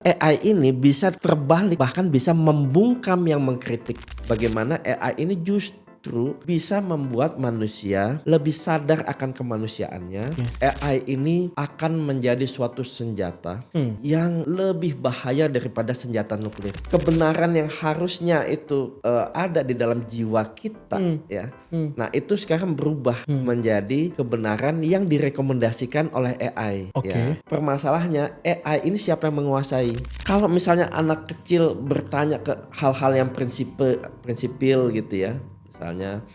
AI ini bisa terbalik, bahkan bisa membungkam yang mengkritik. Bagaimana AI ini justru bisa membuat manusia lebih sadar akan kemanusiaannya. AI ini akan menjadi suatu senjata yang lebih bahaya daripada senjata nuklir. Kebenaran yang harusnya itu ada di dalam jiwa kita, ya. Nah, itu sekarang berubah menjadi kebenaran yang direkomendasikan oleh AI. Ya. Permasalahannya AI ini siapa yang menguasai? Kalau misalnya anak kecil bertanya ke hal-hal yang prinsipil gitu ya, misalnya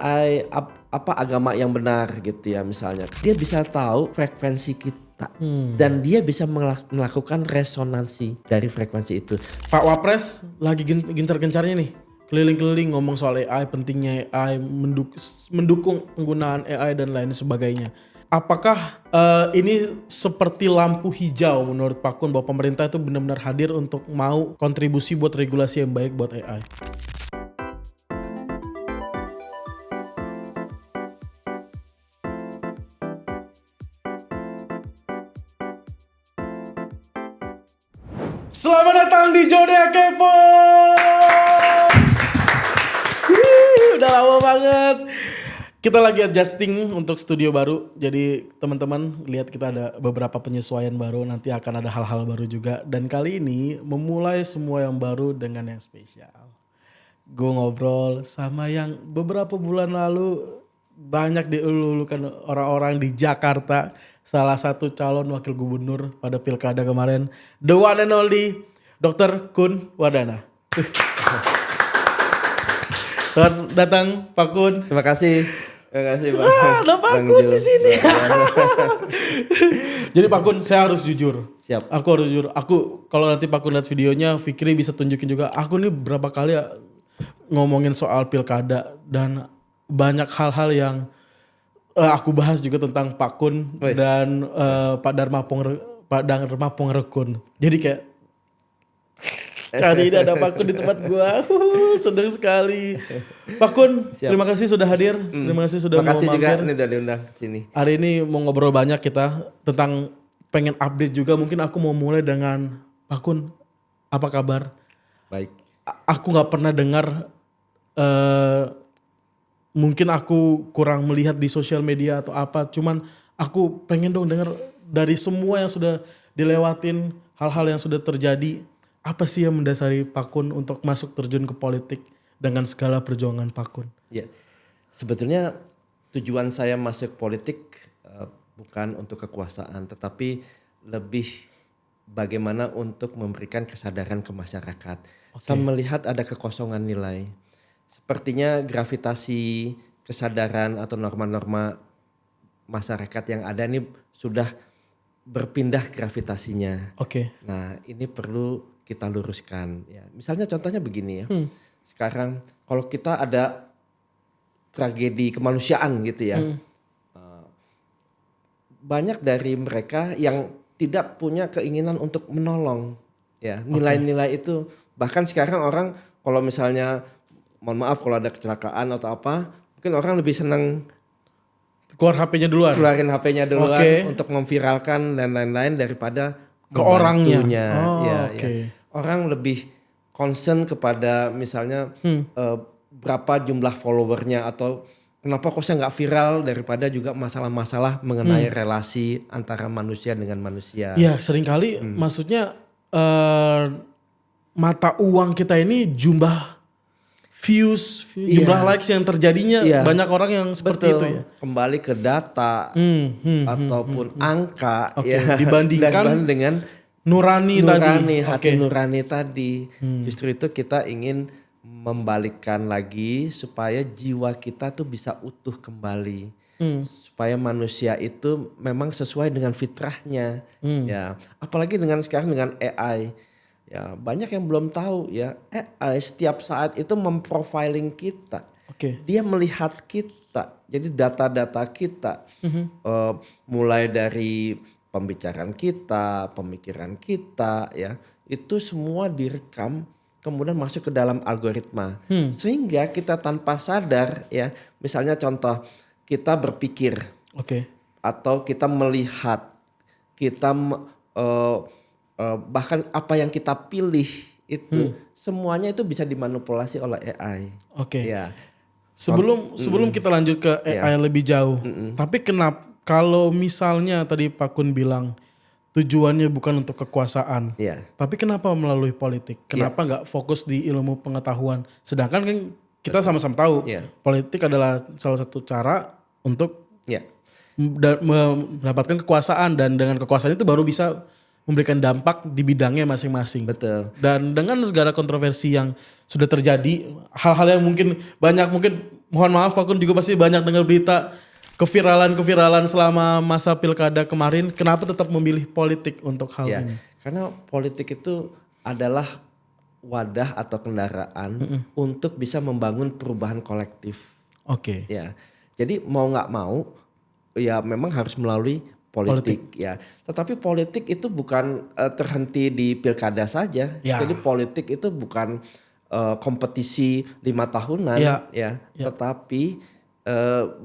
AI apa agama yang benar gitu ya, misalnya dia bisa tahu frekuensi kita dan dia bisa melakukan resonansi dari frekuensi itu. Pak Wapres lagi gencar-gencarnya nih keliling-keliling ngomong soal AI, pentingnya AI, mendukung penggunaan AI dan lain sebagainya. Apakah ini seperti lampu hijau menurut Pak Kun bahwa pemerintah itu benar-benar hadir untuk mau kontribusi buat regulasi yang baik buat AI? Selamat datang di Zodiac Kepo. Udah lama banget. Kita lagi adjusting untuk studio baru. Jadi teman-teman lihat kita ada beberapa penyesuaian baru. Nanti akan ada hal-hal baru juga. Dan kali ini memulai semua yang baru dengan yang spesial. Gue ngobrol sama yang beberapa bulan lalu banyak dielulukan orang-orang di Jakarta. Salah satu calon wakil gubernur pada pilkada kemarin. The one and only Dr. Kun Wardana. Selamat datang Pak Kun. Terima kasih. Terima kasih Bang. Ada Pak Kun di sini. Jadi Pak Kun, saya harus jujur. Siap. Aku harus jujur. Aku kalau nanti Pak Kun lihat videonya, Fikri bisa tunjukin juga. Aku nih berapa kali ya ngomongin soal pilkada dan banyak hal-hal yang aku bahas juga tentang Pak Kun dan Pak Dharma Pongrekun. Jadi kayak kali ini ada Pak Kun di tempat gua. Senang sekali. Pak Kun, terima kasih sudah hadir. Terima kasih sudah mau Makasih juga mampir. ini udah diundang ke sini. Hari ini mau ngobrol banyak kita tentang pengen update juga. Mungkin aku mau mulai dengan Pak Kun, apa kabar? Baik. Aku nggak pernah dengar. Mungkin aku kurang melihat di sosial media atau apa. Cuman aku pengen dong dengar dari semua yang sudah dilewatin, hal-hal yang sudah terjadi. Apa sih yang mendasari Pak Kun untuk masuk terjun ke politik dengan segala perjuangan Pak Kun? Ya, sebetulnya tujuan saya masuk politik bukan untuk kekuasaan, tetapi lebih bagaimana untuk memberikan kesadaran ke masyarakat. Saya melihat ada kekosongan nilai. Sepertinya gravitasi kesadaran atau norma-norma masyarakat yang ada ini sudah berpindah gravitasinya. Nah, ini perlu kita luruskan. Ya, misalnya contohnya begini ya. Sekarang kalau kita ada tragedi kemanusiaan gitu ya. Banyak dari mereka yang tidak punya keinginan untuk menolong. Ya, nilai-nilai itu bahkan sekarang orang kalau misalnya mohon maaf kalau ada kecelakaan atau apa, mungkin orang lebih senang keluarin HP-nya duluan untuk memviralkan dan lain-lain daripada ke orangnya. Orang lebih concern kepada misalnya berapa jumlah followernya atau kenapa kok saya nggak viral daripada juga masalah-masalah mengenai relasi antara manusia dengan manusia. Ya seringkali maksudnya mata uang kita ini jumlah views, jumlah likes yang terjadinya banyak orang yang seperti itu ya. Kembali ke data ataupun angka dibandingkan dengan nurani tadi. Hati nurani tadi. Justru itu kita ingin membalikkan lagi supaya jiwa kita tuh bisa utuh kembali. Supaya manusia itu memang sesuai dengan fitrahnya. Ya, apalagi sekarang dengan AI. Ya, banyak yang belum tahu ya, AI setiap saat itu memprofiling kita. Dia melihat kita. Jadi data-data kita mulai dari pembicaraan kita, pemikiran kita ya, itu semua direkam kemudian masuk ke dalam algoritma. Sehingga kita tanpa sadar ya, misalnya contoh kita berpikir atau kita melihat, kita bahkan apa yang kita pilih itu semuanya itu bisa dimanipulasi oleh AI. Oke. Ya, Sebelum kita lanjut ke AI lebih jauh, tapi kenapa kalau misalnya tadi Pak Kun bilang tujuannya bukan untuk kekuasaan, ya, tapi kenapa melalui politik? Kenapa nggak fokus di ilmu pengetahuan? Sedangkan kan kita sama-sama tahu Iya. politik adalah salah satu cara untuk ya, mendapatkan kekuasaan, dan dengan kekuasaan itu baru bisa memberikan dampak di bidangnya masing-masing. betul. Dan dengan segala kontroversi yang sudah terjadi, hal-hal yang mungkin mohon maaf Pak Kun juga pasti banyak dengar berita keviralan selama masa pilkada kemarin. Kenapa tetap memilih politik untuk hal Ya, ini? karena politik itu adalah wadah atau kendaraan untuk bisa membangun perubahan kolektif. Oke. Ya, jadi mau nggak mau, ya memang harus melalui politik ya. Tetapi politik itu bukan terhenti di pilkada saja. Ya. Jadi politik itu bukan kompetisi 5 tahunan ya. Tetapi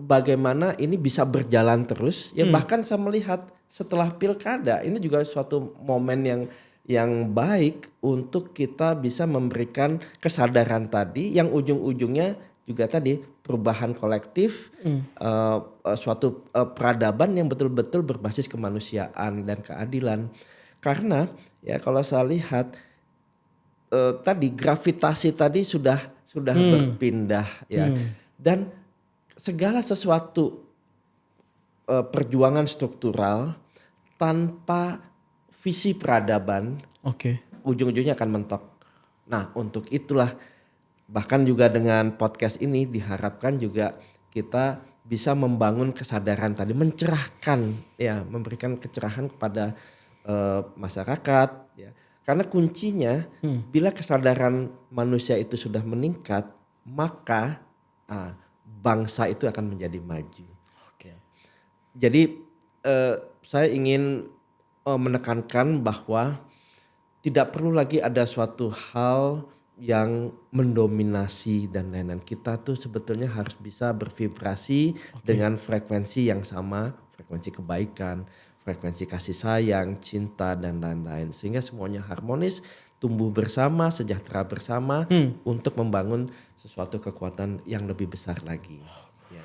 bagaimana ini bisa berjalan terus ya. Bahkan saya melihat setelah pilkada ini juga suatu momen yang baik untuk kita bisa memberikan kesadaran tadi yang ujung-ujungnya juga tadi perubahan kolektif, suatu peradaban yang betul-betul berbasis kemanusiaan dan keadilan. Karena ya kalau saya lihat tadi gravitasi tadi sudah berpindah ya, dan segala sesuatu perjuangan struktural tanpa visi peradaban, ujung-ujungnya akan mentok. Nah untuk itulah bahkan juga dengan podcast ini diharapkan juga kita bisa membangun kesadaran tadi, mencerahkan ya, memberikan kecerahan kepada masyarakat ya. Karena kuncinya bila kesadaran manusia itu sudah meningkat, maka bangsa itu akan menjadi maju. Jadi saya ingin menekankan bahwa tidak perlu lagi ada suatu hal yang mendominasi dan lain-lain. Kita tuh sebetulnya harus bisa bervibrasi dengan frekuensi yang sama, frekuensi kebaikan, frekuensi kasih sayang, cinta dan lain-lain. Sehingga semuanya harmonis, tumbuh bersama, sejahtera bersama untuk membangun sesuatu kekuatan yang lebih besar lagi. Ya.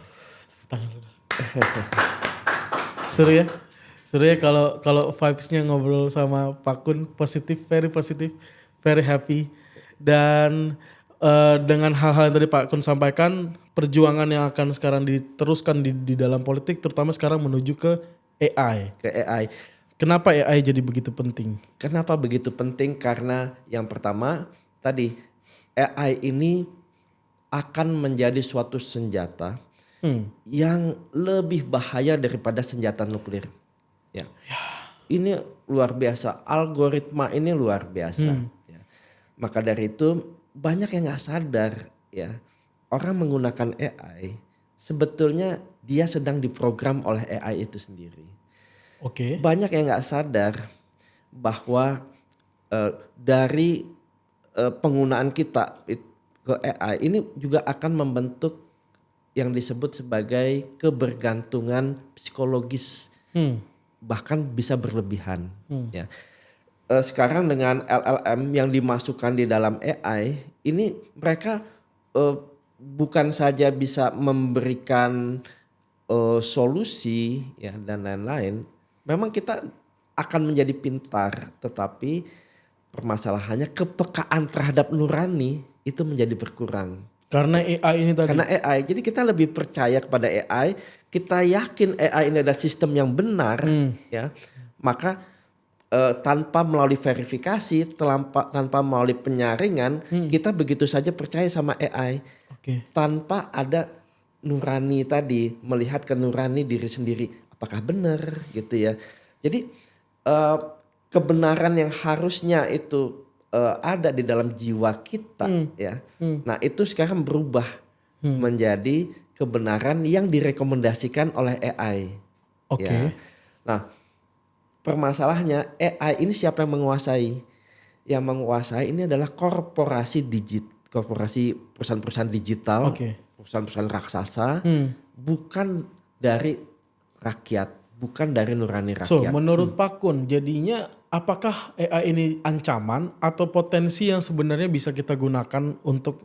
Seru ya kalau vibes-nya ngobrol sama Pak Kun positif, very happy. Dan dengan hal-hal yang tadi Pak Kun sampaikan, perjuangan yang akan sekarang diteruskan di dalam politik, terutama sekarang menuju ke AI. Kenapa AI jadi begitu penting? Kenapa begitu penting? Karena yang pertama tadi AI ini akan menjadi suatu senjata yang lebih bahaya daripada senjata nuklir. Ya. Ini luar biasa, algoritma ini luar biasa. Ya. Maka dari itu banyak yang nggak sadar ya, orang menggunakan AI sebetulnya dia sedang diprogram oleh AI itu sendiri. Banyak yang nggak sadar bahwa dari penggunaan kita ke AI ini juga akan membentuk yang disebut sebagai kebergantungan psikologis, bahkan bisa berlebihan. Ya. Sekarang dengan LLM yang dimasukkan di dalam AI ini, mereka bukan saja bisa memberikan solusi ya dan lain-lain. Memang kita akan menjadi pintar, tetapi permasalahannya kepekaan terhadap nurani itu menjadi berkurang. Karena AI ini tadi. Karena AI, jadi kita lebih percaya kepada AI, kita yakin AI ini ada sistem yang benar, ya. Maka tanpa melalui verifikasi, tanpa melalui penyaringan, kita begitu saja percaya sama AI, tanpa ada nurani tadi, melihat ke nurani diri sendiri, apakah benar gitu ya. Jadi kebenaran yang harusnya itu ada di dalam jiwa kita ya. Nah itu sekarang berubah menjadi kebenaran yang direkomendasikan oleh AI. Ya. Nah permasalahannya AI ini siapa yang menguasai? Yang menguasai ini adalah korporasi perusahaan-perusahaan digital, perusahaan-perusahaan raksasa, bukan dari rakyat, bukan dari nurani So, rakyat. menurut Pak Kun, jadinya apakah AI ini ancaman atau potensi yang sebenarnya bisa kita gunakan untuk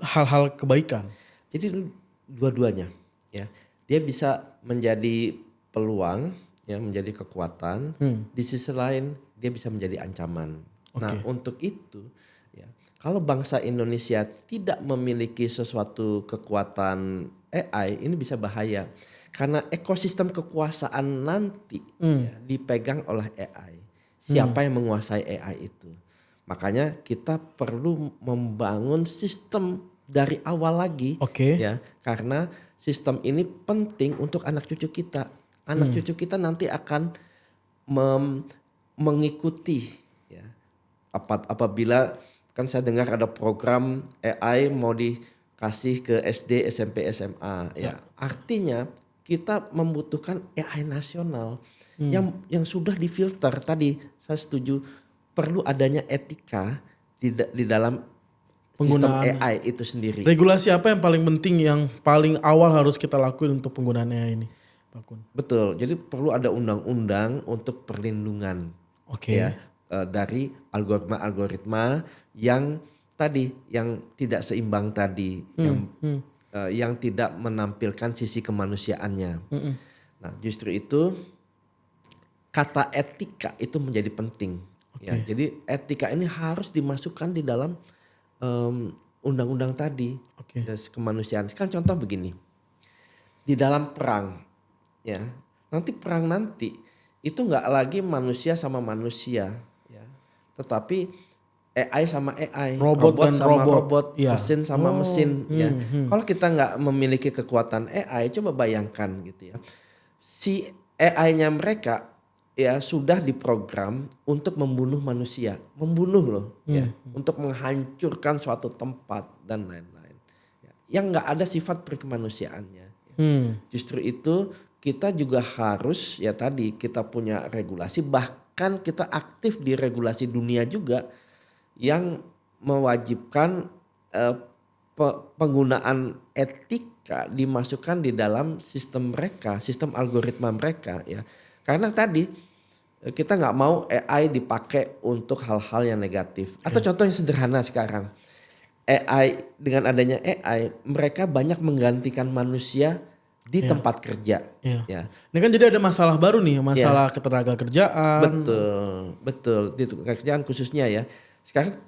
hal-hal kebaikan? Jadi dua-duanya ya. Dia bisa menjadi peluang ya, menjadi kekuatan. Di sisi lain dia bisa menjadi ancaman. Nah, untuk itu ya, kalau bangsa Indonesia tidak memiliki sesuatu kekuatan AI, ini bisa bahaya. Karena ekosistem kekuasaan nanti ya, dipegang oleh AI. Siapa yang menguasai AI itu? Makanya kita perlu membangun sistem dari awal lagi ya, karena sistem ini penting untuk anak cucu kita. Anak cucu kita nanti akan mengikuti ya. Apabila kan saya dengar ada program AI mau dikasih ke SD, SMP, SMA ya. Artinya kita membutuhkan AI nasional yang sudah difilter. Tadi saya setuju perlu adanya etika di dalam sistem Penggunaan AI itu sendiri. regulasi apa yang paling penting yang paling awal harus kita lakuin untuk penggunaan AI ini, Pak Kun? Betul. Jadi perlu ada undang-undang untuk perlindungan ya dari algoritma-algoritma yang tadi yang tidak seimbang tadi, yang tidak menampilkan sisi kemanusiaannya. Nah, justru itu kata etika itu menjadi penting. Ya, jadi etika ini harus dimasukkan di dalam undang-undang tadi, kemanusiaan. Kan contoh begini, di dalam perang, ya nanti perang nanti itu nggak lagi manusia sama manusia, ya, tetapi AI sama AI, Robot dan sama robot. robot, Ya. mesin sama mesin. Ya, kalau kita nggak memiliki kekuatan AI, coba bayangkan gitu ya, si AI-nya mereka ya sudah diprogram untuk membunuh manusia, membunuh loh, ya, untuk menghancurkan suatu tempat dan lain-lain, ya, yang nggak ada sifat perkemanusiaannya. Justru itu kita juga harus ya tadi kita punya regulasi, bahkan kita aktif di regulasi dunia juga yang mewajibkan penggunaan etika dimasukkan di dalam sistem mereka, sistem algoritma mereka ya. Karena tadi kita nggak mau AI dipakai untuk hal-hal yang negatif. Atau contoh yang sederhana sekarang, AI dengan adanya AI mereka banyak menggantikan manusia di tempat kerja. Ya. Ini kan jadi ada masalah baru nih, masalah ketenaga kerjaan. Betul di kerjaan khususnya ya. Sekarang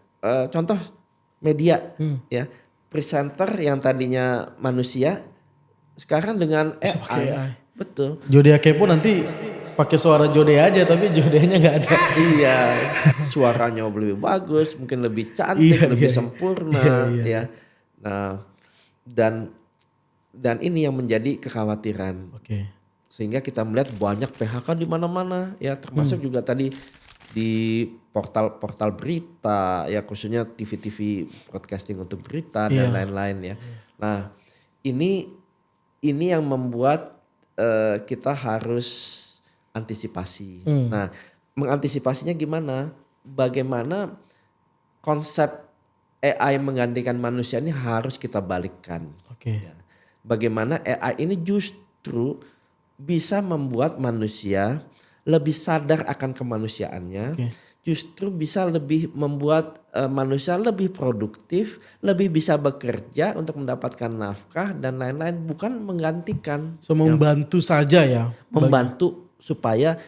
contoh media ya, presenter yang tadinya manusia sekarang dengan AI. Betul. Jodea Kepo nanti pakai suara Jode aja tapi Jodenya nggak ada. Iya, suaranya lebih bagus, mungkin lebih cantik, lebih sempurna ya. Nah, dan ini yang menjadi kekhawatiran. Sehingga kita melihat banyak PHK di mana-mana ya, termasuk juga tadi di portal-portal berita ya, khususnya TV-TV broadcasting untuk berita dan lain-lain ya. Nah, ini yang membuat kita harus antisipasi. Nah, mengantisipasinya gimana? Bagaimana konsep AI menggantikan manusia ini harus kita balikkan. Ya. Bagaimana AI ini justru bisa membuat manusia lebih sadar akan kemanusiaannya, justru bisa lebih membuat manusia lebih produktif, lebih bisa bekerja untuk mendapatkan nafkah dan lain-lain, bukan menggantikan. So, membantu saja ya. Membantu supaya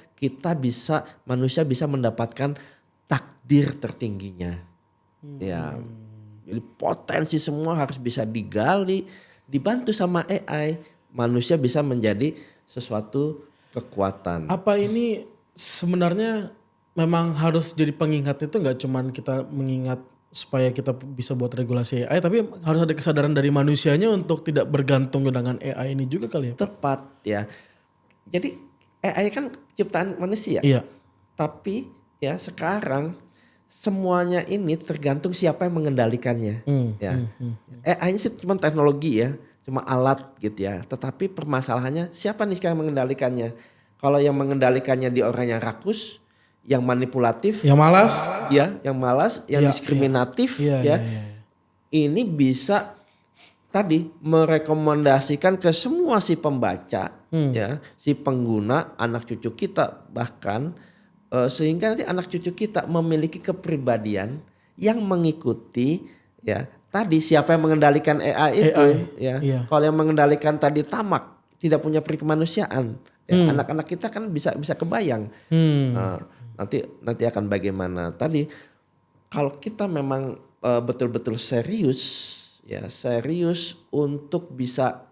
manusia bisa mendapatkan takdir tertingginya. Ya, jadi potensi semua harus bisa digali, dibantu sama AI, manusia bisa menjadi sesuatu kekuatan. Apa ini sebenarnya memang harus jadi pengingat itu, nggak cuman kita mengingat supaya kita bisa buat regulasi AI, tapi harus ada kesadaran dari manusianya untuk tidak bergantung dengan AI ini juga kali ya? Tepat ya. Jadi AI kan ciptaan manusia. Iya. Tapi ya sekarang semuanya ini tergantung siapa yang mengendalikannya. AI-nya sih cuma teknologi ya, cuma alat gitu ya. Tetapi permasalahannya siapa nih sekarang mengendalikannya? Kalau yang mengendalikannya di orang yang rakus, yang manipulatif, yang malas, yang diskriminatif, ini bisa tadi merekomendasikan ke semua si pembaca, ya, si pengguna, anak cucu kita bahkan sehingga nanti anak cucu kita memiliki kepribadian yang mengikuti, ya, tadi siapa yang mengendalikan AI itu, ya. iya. Kalau yang mengendalikan tadi tamak, tidak punya perikemanusiaan, ya, anak-anak kita kan bisa kebayang. Nah, nanti akan bagaimana tadi kalau kita memang betul-betul serius, ya, serius untuk bisa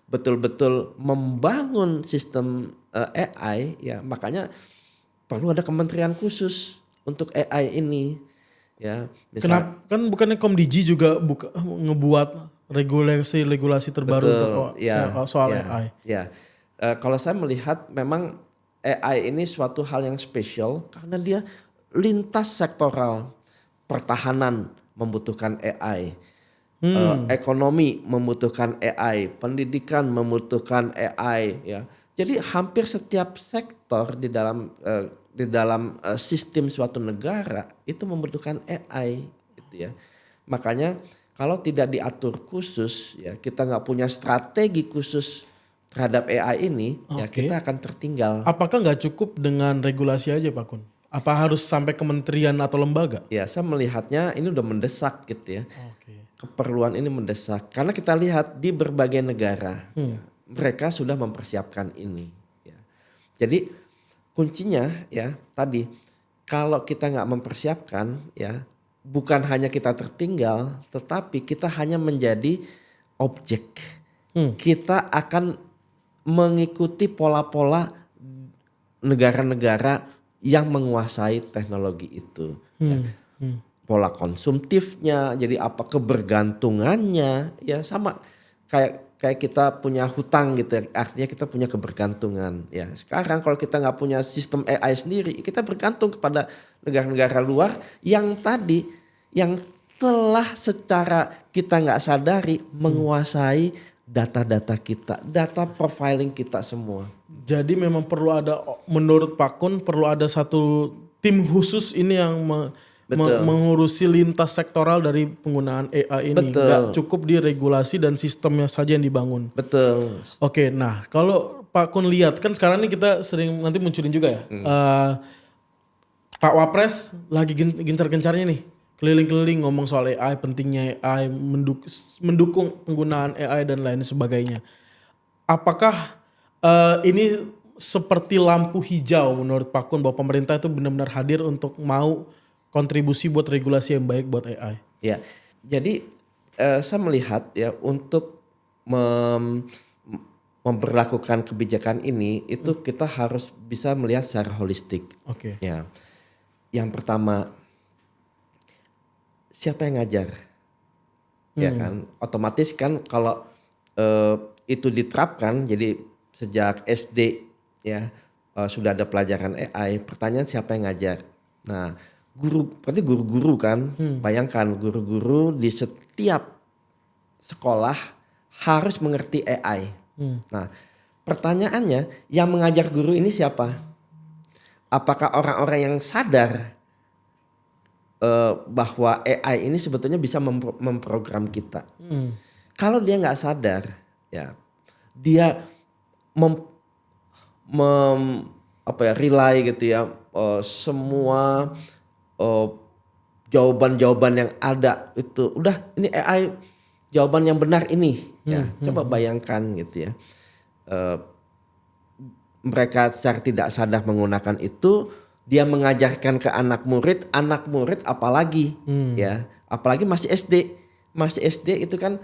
betul-betul membangun sistem AI, ya, makanya perlu ada kementerian khusus untuk AI ini, ya. Kenapa kan bukannya Komdigi juga ngebuat regulasi terbaru untuk soal ya, AI. ya. Kalau saya melihat memang AI ini suatu hal yang spesial karena dia lintas sektoral. Pertahanan membutuhkan AI, ekonomi membutuhkan AI, pendidikan membutuhkan AI, ya. Jadi hampir setiap sektor di dalam sistem suatu negara itu membutuhkan AI, gitu ya. Makanya kalau tidak diatur khusus, ya, kita nggak punya strategi khusus terhadap AI ini, ya, kita akan tertinggal. Apakah nggak cukup dengan regulasi aja Pak Kun? Apa harus sampai kementerian atau lembaga? Ya, saya melihatnya ini udah mendesak gitu ya. Keperluan ini mendesak karena kita lihat di berbagai negara, mereka sudah mempersiapkan ini, ya. Jadi kuncinya, ya, tadi kalau kita nggak mempersiapkan, ya, bukan hanya kita tertinggal, tetapi kita hanya menjadi objek. Kita akan mengikuti pola-pola negara-negara yang menguasai teknologi itu. Ya. Pola konsumtifnya, jadi apa kebergantungannya, ya sama kayak kita punya hutang gitu, artinya kita punya kebergantungan, ya. Sekarang kalau kita nggak punya sistem AI sendiri, kita bergantung kepada negara-negara luar yang telah secara kita nggak sadari menguasai data-data kita, data profiling kita semua. Jadi memang perlu ada, menurut Pak Kun perlu ada satu tim khusus ini yang mengurusi lintas sektoral dari penggunaan AI ini. Nggak cukup di regulasi dan sistemnya saja yang dibangun. Betul. Oke, nah kalau Pak Kun lihat kan sekarang ini kita sering nanti munculin juga ya. Pak Wapres lagi gencar-gencarnya nih. Keliling-keliling ngomong soal AI, pentingnya AI, mendukung penggunaan AI dan lain sebagainya. Apakah ini seperti lampu hijau menurut Pak Kun bahwa pemerintah itu benar-benar hadir untuk mau kontribusi buat regulasi yang baik buat AI? Ya, jadi saya melihat, ya, untuk memperlakukan kebijakan ini itu kita harus bisa melihat secara holistik. Ya, yang pertama siapa yang ngajar, ya kan? Otomatis kan kalau itu diterapkan, jadi sejak SD, ya, sudah ada pelajaran AI. Pertanyaan siapa yang ngajar? Nah, berarti guru-guru kan. Bayangkan guru-guru di setiap sekolah harus mengerti AI. Nah, pertanyaannya yang mengajar guru ini siapa? Apakah orang-orang yang sadar bahwa AI ini sebetulnya bisa memprogram kita? Kalau dia nggak sadar, ya, dia rely gitu ya, semua jawaban-jawaban yang ada itu udah ini AI jawaban yang benar ini, ya. Coba bayangkan gitu ya, mereka secara tidak sadar menggunakan itu, dia mengajarkan ke anak murid apalagi, ya, apalagi masih SD itu kan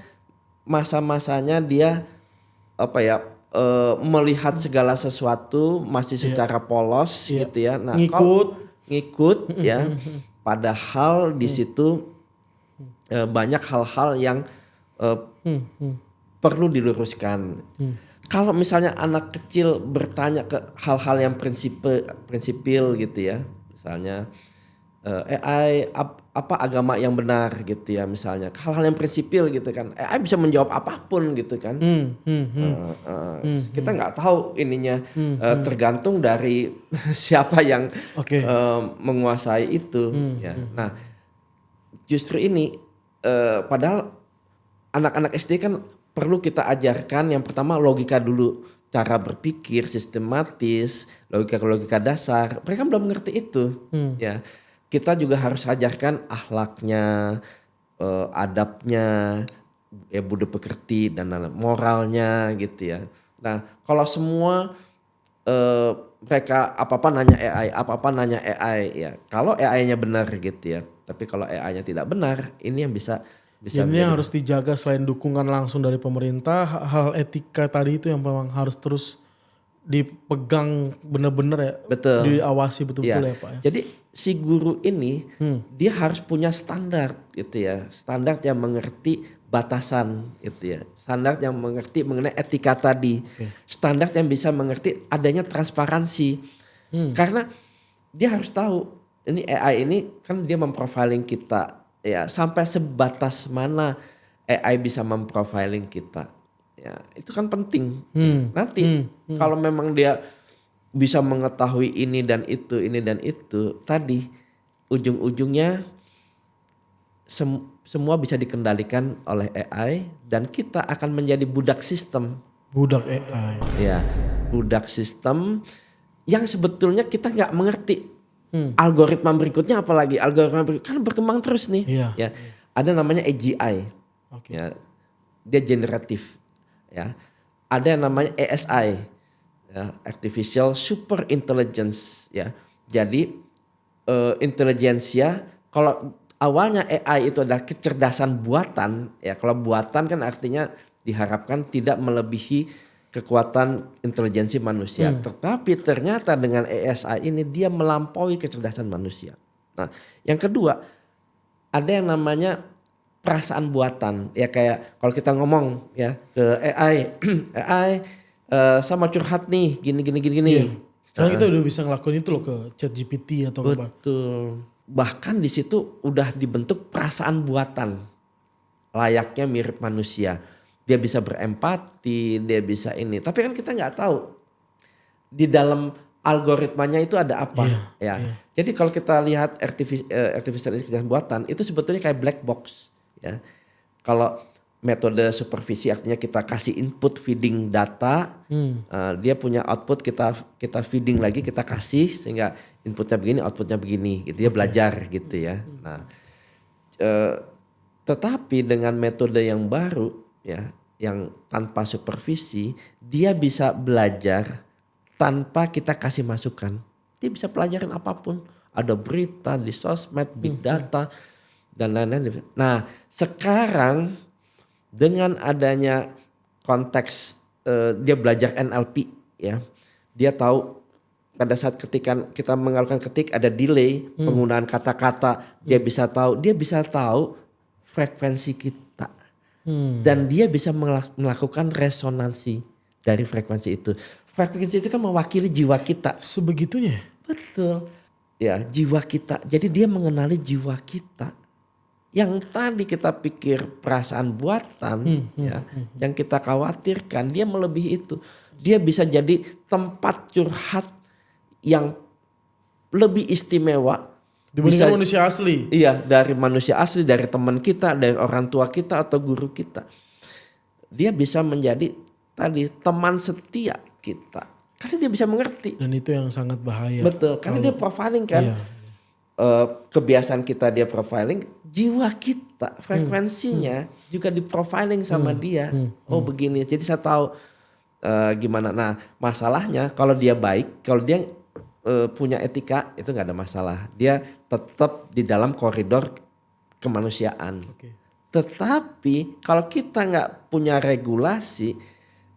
masa-masanya dia melihat segala sesuatu masih secara polos, gitu ya. Nah, ngikut ya. Padahal di situ banyak hal-hal yang perlu diluruskan. Kalau misalnya anak kecil bertanya ke hal-hal yang prinsipil gitu ya, misalnya AI apa agama yang benar gitu ya, misalnya hal-hal yang prinsipil gitu kan, AI bisa menjawab apapun gitu kan. Kita nggak tahu ininya, tergantung dari siapa yang menguasai itu. Ya. Nah, justru ini padahal anak-anak SD kan perlu kita ajarkan yang pertama logika dulu, cara berpikir sistematis, logika dasar. Mereka belum ngerti itu, ya. Kita juga harus ajarkan akhlaknya, adabnya, ya budi pekerti dan moralnya gitu ya. Nah, kalau semua mereka apa-apa nanya AI ya. Kalau AI-nya benar gitu ya. Tapi kalau AI-nya tidak benar, ini yang bisa Jadi ini yang harus dijaga selain dukungan langsung dari pemerintah, hal etika tadi itu yang memang harus terus dipegang benar-benar ya. Betul. Diawasi betul-betul ya Pak ya. Jadi si guru ini dia harus punya standar gitu ya. Standar yang mengerti batasan gitu ya. Standar yang mengerti mengenai etika tadi. Standar yang bisa mengerti adanya transparansi. Karena dia harus tahu ini AI ini kan dia memprofiling kita ya, sampai sebatas mana AI bisa memprofiling kita. Ya, itu kan penting. Nanti kalau memang dia bisa mengetahui ini dan itu tadi ujung-ujungnya semua bisa dikendalikan oleh AI dan kita akan menjadi budak sistem. Budak AI. Ya, budak sistem yang sebetulnya kita nggak mengerti. Algoritma berikutnya apalagi algoritma kan berkembang terus nih. Iya. Ya, ada namanya AGI. Oke. Ya, dia generatif. Ya, ada yang namanya ASI. Ya, artificial super intelligence ya. Jadi intelijensia kalau awalnya AI itu adalah kecerdasan buatan ya. Kalau buatan kan artinya diharapkan tidak melebihi kekuatan intelijensi manusia. Tetapi ternyata dengan ASI ini dia melampaui kecerdasan manusia. Nah, yang kedua ada yang namanya perasaan buatan ya, kayak kalau kita ngomong ya ke AI, AI saya mau curhat nih gini. Iya. Sekarang kita udah bisa ngelakuin itu loh ke ChatGPT atau apa. Betul. Bahkan di situ udah dibentuk perasaan buatan layaknya mirip manusia. Dia bisa berempati, dia bisa ini. Tapi kan kita nggak tahu di dalam algoritmanya itu ada apa ya. Jadi kalau kita lihat artificial intelligence buatan itu sebetulnya kayak black box ya. Kalau metode supervisi artinya kita kasih input feeding data, dia punya output kita feeding lagi, kita kasih sehingga inputnya begini, outputnya begini, gitu. Dia belajar gitu ya. Nah, tetapi dengan metode yang baru ya, yang tanpa supervisi, dia bisa belajar tanpa kita kasih masukan. Dia bisa pelajarin apapun, ada berita di sosmed, big data dan lain-lain. Nah, sekarang dengan adanya konteks dia belajar NLP ya, dia tahu pada saat ketika kita mengalukan ketik ada delay penggunaan kata-kata, dia bisa tahu frekuensi kita dan dia bisa melakukan resonansi dari frekuensi itu. Frekuensi itu kan mewakili jiwa kita. Sebegitunya? Betul. Ya, jiwa kita. Jadi dia mengenali jiwa kita. Yang tadi kita pikir perasaan buatan, yang kita khawatirkan, dia melebihi itu. Dia bisa jadi tempat curhat yang lebih istimewa dibandingkan manusia asli. Iya, dari manusia asli, dari teman kita, dari orang tua kita atau guru kita. Dia bisa menjadi tadi teman setia kita. Karena dia bisa mengerti. Dan itu yang sangat bahaya. Betul, karena dia profiling kan. Iya. Kebiasaan kita dia profiling, jiwa kita frekuensinya juga di profiling sama dia. Oh begini, jadi saya tahu gimana. Nah masalahnya kalau dia baik, kalau dia punya etika itu nggak ada masalah. Dia tetap di dalam koridor kemanusiaan. Tetapi kalau kita nggak punya regulasi,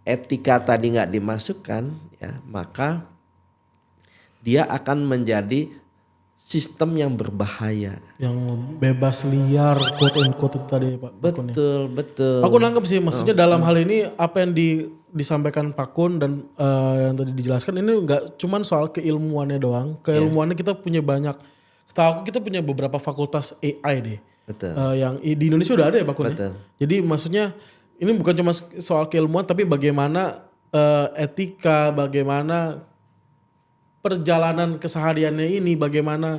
etika tadi nggak dimasukkan, ya maka dia akan menjadi sistem yang berbahaya. Yang bebas liar, quote unquote itu tadi Pak. Betul. Aku nangkep sih, maksudnya dalam hal ini apa yang disampaikan Pak Kun dan yang tadi dijelaskan ini nggak cuman soal keilmuannya doang. Keilmuannya kita punya banyak. Setahu aku kita punya beberapa fakultas AI deh. Betul. Yang di Indonesia udah ada ya Pak Kun Betul. ya. Jadi maksudnya ini bukan cuma soal keilmuan tapi bagaimana etika, bagaimana perjalanan kesehariannya ini, bagaimana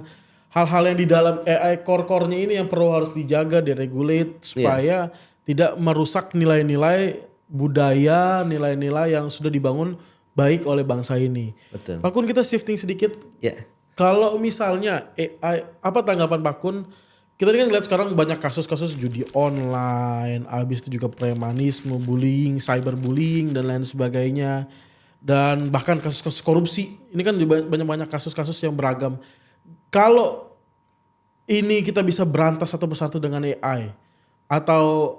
hal-hal yang di dalam AI core-core-nya ini yang perlu harus dijaga, diregulate supaya tidak merusak nilai-nilai budaya, nilai-nilai yang sudah dibangun baik oleh bangsa ini. Betul. Pak Kun, kita shifting sedikit. Ya. Kalau misalnya AI, apa tanggapan Pak Kun? Kita kan lihat sekarang banyak kasus-kasus judi online, habis itu juga premanisme, bullying, cyberbullying dan lain sebagainya. Dan bahkan kasus-kasus korupsi. Ini kan banyak-banyak kasus-kasus yang beragam. Kalau ini kita bisa berantas satu persatu dengan AI atau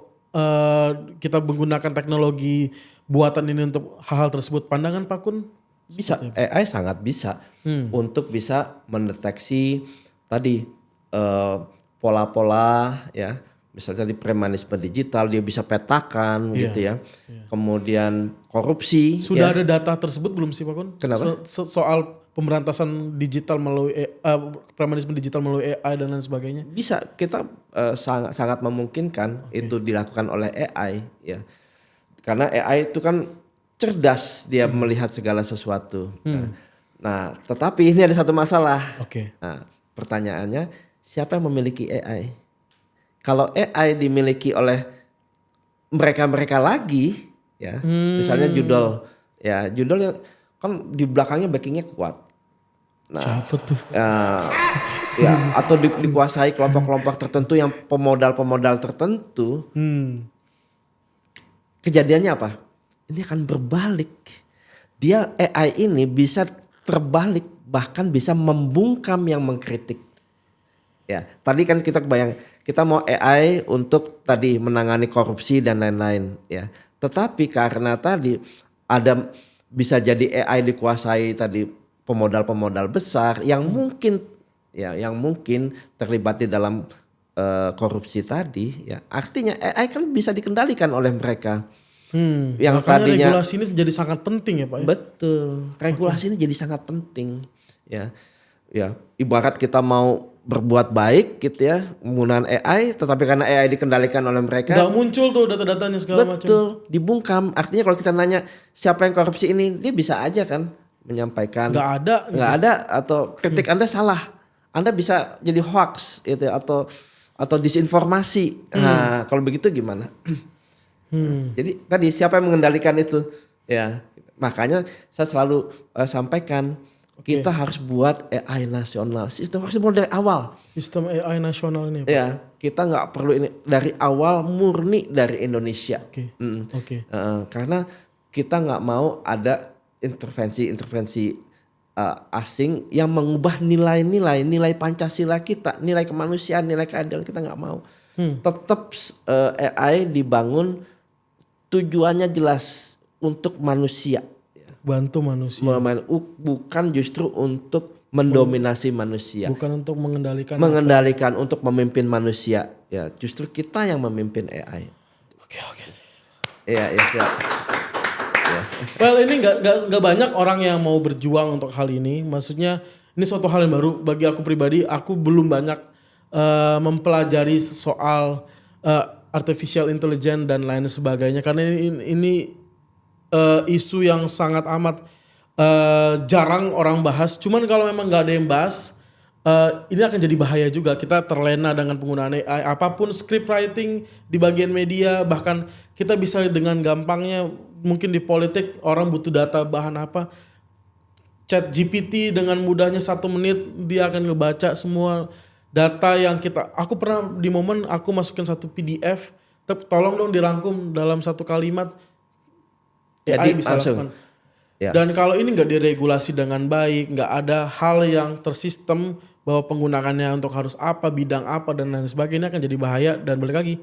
kita menggunakan teknologi buatan ini untuk hal-hal tersebut, pandangan Pak Kun? Bisa, AI sangat bisa untuk bisa mendeteksi tadi pola-pola ya, misalnya di premanisme digital dia bisa petakan gitu ya. Kemudian korupsi. Sudah ada data tersebut belum sih Pak Kun? Kenapa? Soal pemberantasan digital melalui premanisme digital melalui AI dan lain sebagainya. Bisa, kita sangat memungkinkan itu dilakukan oleh AI ya. Karena AI itu kan cerdas, dia melihat segala sesuatu. Nah, tetapi ini ada satu masalah. Nah, pertanyaannya, siapa yang memiliki AI? Kalau AI dimiliki oleh mereka-mereka lagi, ya, misalnya judul yang kan di belakangnya backingnya kuat. Nah, siapa tuh? Ya, atau dikuasai kelompok-kelompok tertentu yang pemodal-pemodal tertentu. Kejadiannya apa? Ini akan berbalik. Dia AI ini bisa terbalik, bahkan bisa membungkam yang mengkritik. Ya, tadi kan kita mau AI untuk tadi menangani korupsi dan lain-lain ya. Tetapi karena tadi ada bisa jadi AI dikuasai tadi pemodal-pemodal besar yang mungkin terlibat di dalam korupsi tadi ya. Artinya AI kan bisa dikendalikan oleh mereka. Yang tadinya regulasi ini jadi sangat penting ya Pak ya? Betul, regulasi ini jadi sangat penting ya. Ya, ibarat kita mau berbuat baik gitu ya menggunakan AI, tetapi karena AI dikendalikan oleh mereka nggak muncul tuh data-datanya segala macam. Betul, dibungkam. Artinya kalau kita nanya siapa yang korupsi ini, dia bisa aja kan menyampaikan nggak ada atau kritik Anda salah, Anda bisa jadi hoax gitu atau disinformasi. Nah, kalau begitu gimana? Jadi tadi siapa yang mengendalikan itu? Ya, makanya saya selalu sampaikan kita harus buat AI nasional. Sistem harus mulai dari awal. Sistem AI nasional ini. Ya, kita nggak perlu ini dari awal murni dari Indonesia. Karena kita nggak mau ada intervensi asing yang mengubah nilai Pancasila kita, nilai kemanusiaan, nilai keadilan, kita nggak mau. Tetap AI dibangun tujuannya jelas untuk manusia. Bantu manusia. Bukan justru untuk mendominasi manusia. Bukan untuk mengendalikan. Mengendalikan untuk memimpin manusia. Ya, justru kita yang memimpin AI. Oke. Iya. Well, ini nggak banyak orang yang mau berjuang untuk hal ini. Maksudnya ini suatu hal yang baru bagi aku pribadi. Aku belum banyak mempelajari soal artificial intelligence dan lain sebagainya karena ini isu yang sangat amat jarang orang bahas. Cuman kalau memang nggak ada yang bahas, ini akan jadi bahaya juga. Kita terlena dengan penggunaan AI. Apapun script writing di bagian media, bahkan kita bisa dengan gampangnya mungkin di politik orang butuh data bahan apa. Chat GPT dengan mudahnya 1 menit dia akan ngebaca semua data yang aku pernah di momen aku masukin satu PDF, tolong dong dirangkum dalam 1 kalimat. AI bisa lakukan. Ya. Dan kalau ini nggak diregulasi dengan baik, nggak ada hal yang tersistem bahwa penggunaannya untuk harus apa, bidang apa dan lain sebagainya, akan jadi bahaya. Dan balik lagi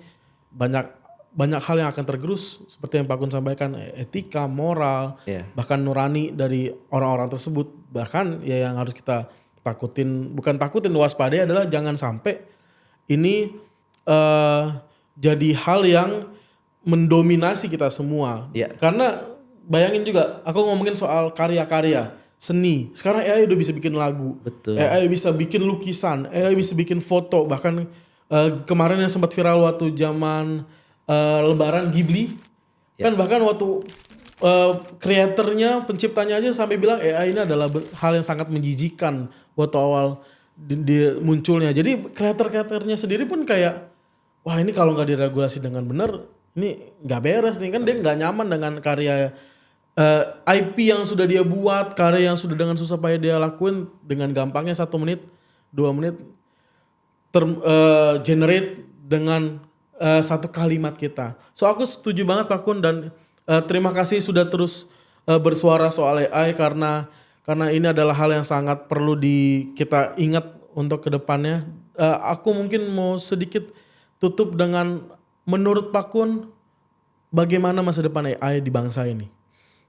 banyak hal yang akan tergerus seperti yang Pak Kun sampaikan, etika, moral, bahkan nurani dari orang-orang tersebut. Bahkan ya yang harus kita waspadai adalah jangan sampai ini jadi hal yang mendominasi kita semua. Karena bayangin juga, aku ngomongin soal karya-karya seni. Sekarang AI udah bisa bikin lagu. Betul. AI bisa bikin lukisan, AI bisa bikin foto. Bahkan kemarin yang sempat viral waktu zaman Lebaran Ghibli. Kan bahkan waktu kreatornya, penciptanya aja sampai bilang AI ini adalah hal yang sangat menjijikan waktu awal munculnya. Jadi kreator-kreatornya sendiri pun kayak, wah ini kalau nggak diregulasi dengan benar ini nggak beres nih kan, dia nggak nyaman dengan karya IP yang sudah dia buat, karya yang sudah dengan susah payah dia lakuin dengan gampangnya 1 menit, 2 menit generate dengan satu kalimat kita. So aku setuju banget Pak Kun, dan terima kasih sudah terus bersuara soal AI karena ini adalah hal yang sangat perlu kita ingat untuk kedepannya. Aku mungkin mau sedikit tutup dengan, menurut Pak Kun bagaimana masa depan AI di bangsa ini?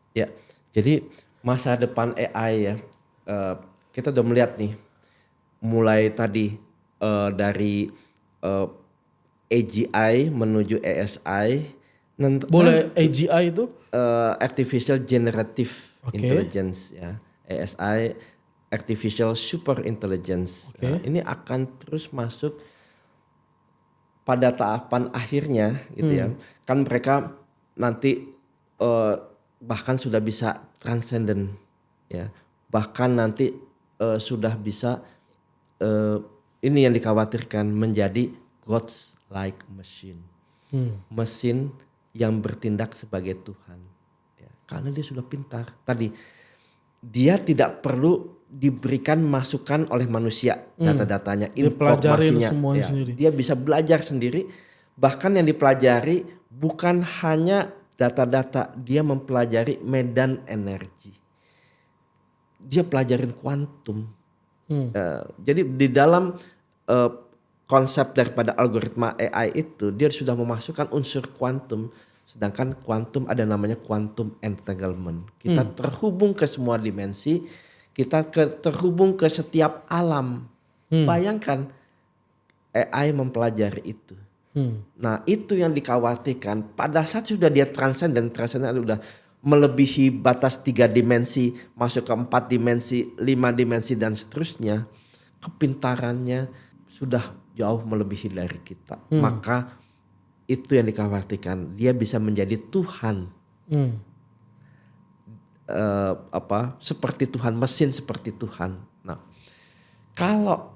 Ya, jadi masa depan AI ya, kita udah melihat nih, mulai tadi dari AGI menuju ASI. Boleh AGI itu? Artificial Generative Oke. Intelligence ya, ASI Artificial Super Intelligence. Oke. Nah, ini akan terus masuk pada tahapan akhirnya gitu ya. Kan mereka nanti bahkan sudah bisa transcendent ya. Bahkan nanti sudah bisa ini yang dikhawatirkan menjadi God's like machine. Mesin yang bertindak sebagai Tuhan. Ya, karena dia sudah pintar. Tadi dia tidak perlu diberikan masukan oleh manusia data-datanya, Dia pelajarin informasinya. semuanya Ya, sendiri. dia bisa belajar sendiri. Bahkan yang dipelajari bukan hanya data-data, dia mempelajari medan energi. Dia pelajarin kuantum. Jadi di dalam konsep daripada algoritma AI itu, dia sudah memasukkan unsur kuantum. Sedangkan kuantum ada namanya quantum entanglement. Kita terhubung ke semua dimensi, kita terhubung ke setiap alam. Bayangkan AI mempelajari itu. Nah itu yang dikhawatirkan pada saat sudah dia transcend sudah melebihi batas 3 dimensi, masuk ke 4 dimensi, 5 dimensi dan seterusnya. Kepintarannya sudah jauh melebihi dari kita. Maka itu yang dikhawatirkan, dia bisa menjadi Tuhan. Seperti Tuhan, mesin seperti Tuhan. Nah, kalau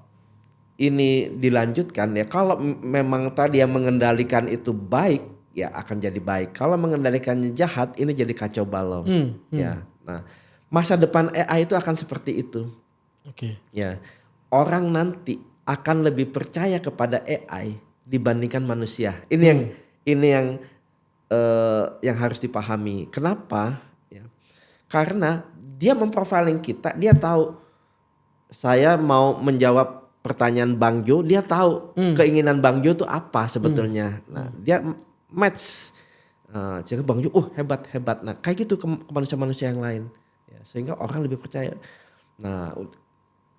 ini dilanjutkan ya, kalau memang tadi yang mengendalikan itu baik, ya akan jadi baik. Kalau mengendalikannya jahat, ini jadi kacau balau. Ya, nah masa depan AI itu akan seperti itu. Oke. Ya, orang nanti akan lebih percaya kepada AI dibandingkan manusia. Ini yang harus dipahami. Kenapa? Ya, karena dia memprofiling kita, dia tahu saya mau menjawab pertanyaan Bang Jo, dia tahu keinginan Bang Jo itu apa sebetulnya. Nah, dia match. Jadi Bang Jo, hebat. Nah, kayak gitu ke manusia-manusia yang lain. Ya, sehingga orang lebih percaya. Nah,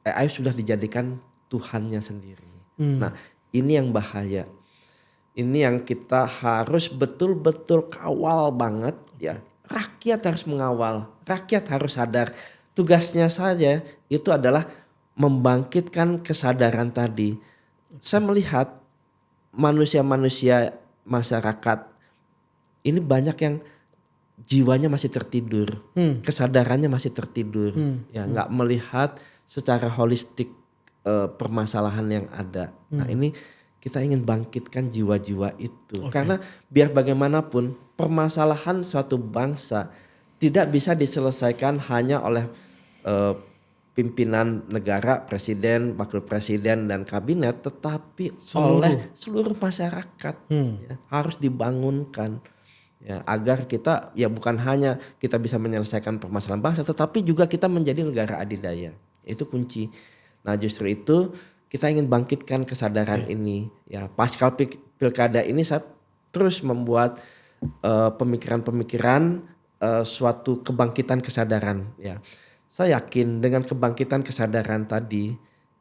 AI sudah dijadikan Tuhannya sendiri. Nah, ini yang bahaya. Ini yang kita harus betul-betul kawal banget ya. Rakyat harus mengawal, rakyat harus sadar. Tugasnya saja itu adalah membangkitkan kesadaran tadi. Saya melihat manusia-manusia masyarakat ini banyak yang jiwanya masih tertidur, kesadarannya masih tertidur, ya nggak melihat secara holistik permasalahan yang ada. Nah ini kita ingin bangkitkan jiwa-jiwa itu, karena biar bagaimanapun permasalahan suatu bangsa tidak bisa diselesaikan hanya oleh pimpinan negara, presiden, wakil presiden dan kabinet, tetapi oleh seluruh masyarakat. Ya, harus dibangunkan ya, agar kita ya bukan hanya kita bisa menyelesaikan permasalahan bangsa, tetapi juga kita menjadi negara adidaya. Itu kunci. Nah justru itu kita ingin bangkitkan kesadaran ini. Ya pasca pilkada ini saya terus membuat pemikiran-pemikiran suatu kebangkitan kesadaran. Ya. Saya yakin dengan kebangkitan kesadaran tadi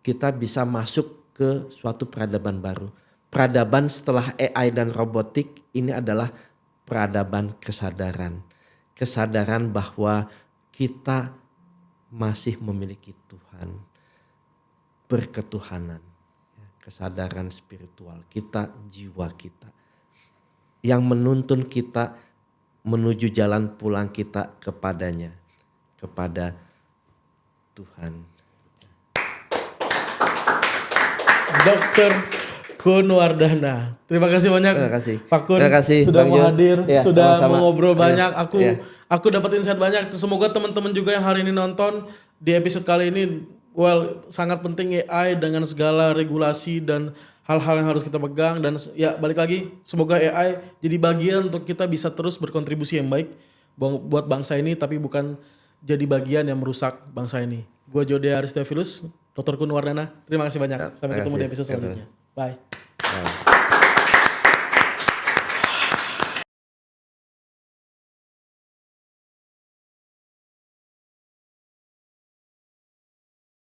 kita bisa masuk ke suatu peradaban baru. Peradaban setelah AI dan robotik ini adalah peradaban kesadaran. Kesadaran bahwa kita masih memiliki Tuhan. Berketuhanan. Kesadaran spiritual kita, jiwa kita. Yang menuntun kita menuju jalan pulang kita kepadanya. Kepada Tuhan. Dokter Kun Wardana. Terima kasih banyak. Terima kasih. Pak Kun Terima kasih, sudah Bang mau Jo. hadir, Ya, sudah sama-sama. mau ngobrol Iya, banyak. iya. Aku dapat insight banyak. Semoga teman-teman juga yang hari ini nonton di episode kali ini, sangat penting AI dengan segala regulasi dan hal-hal yang harus kita pegang, dan ya balik lagi, semoga AI jadi bagian untuk kita bisa terus berkontribusi yang baik buat bangsa ini, tapi bukan jadi bagian yang merusak bangsa ini. Gue Jode Aristophilus, Dr. Kun Wardana. Terima kasih banyak. Sampai ketemu di episode selanjutnya. Bye.